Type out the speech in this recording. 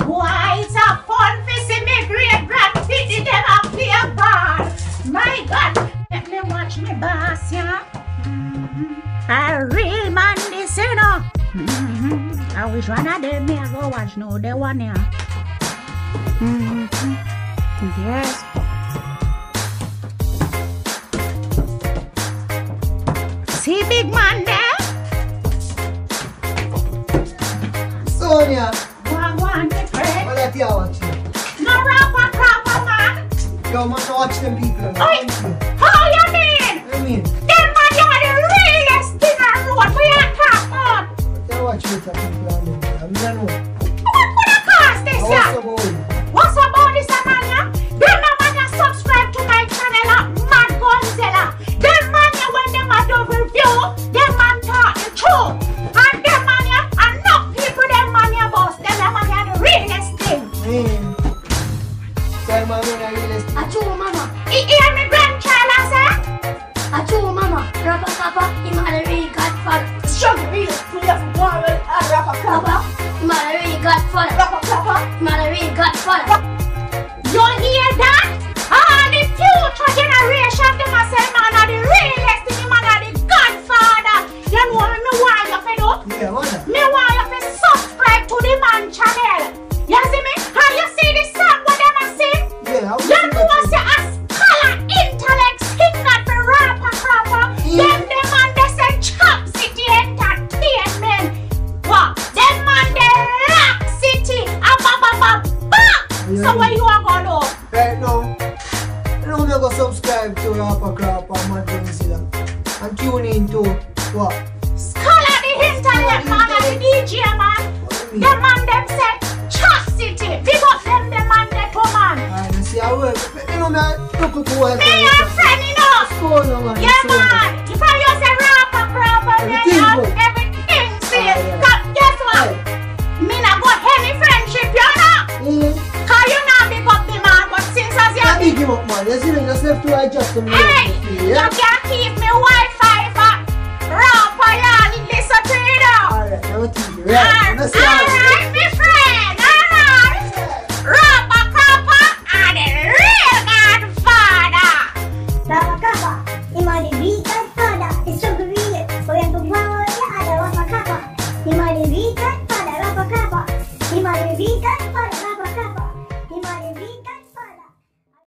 boy, it's a fun to see me great Brad Pitt them a play a ball. My God, let me watch me boss, yeah. A real man this, you know. I wish one of them me I go watch now, the one here. Yes. See big man there? Sonia! Go on, my friend. What are you watching? No rapper, proper man. Yo, man, watch them people. Oi, how you mean? I mean, Them man, you are the realest thing on road. We are talk about. they watch with the people on them. I mean, I know. What could have cost this, What's yeah? about it? What's about this, man, yeah? Them man, you subscribe to my channel, Mad Gunzilla. Them man, you when them a double view, them man talk the truth. And them man, you enough people, them man, you boss. Them man, you are the realest thing. Man. Tell my man I really stick. Achoo, mama. You hear me, grandchild, I say? Achoo, mama. Rapper, papa. Him a the real godfather. Struggle real play for one and rapper Papa. Him a the real godfather. Rapper. Him a the real godfather. You hear that? Ah, the future generation, them a say man are the realest thing, man are the godfather. You know what me want you to do? Yeah, what? Me want you to subscribe to the man channel. You see me? How you see the song what them a sing? Yeah, how You know what say a scholar intellect sing that the rapper proper. Them man they say Chop City Entertainment. What? Them man they Rock City. So what you are gonna do? Right now, you know me go subscribe to Rapper Crap and Mad Gunzilla. And tune in to what? Scholar the internet man and the DJ man. Them man them say Chop City. Big up them man they come on. I see how work. You know me, look to Me have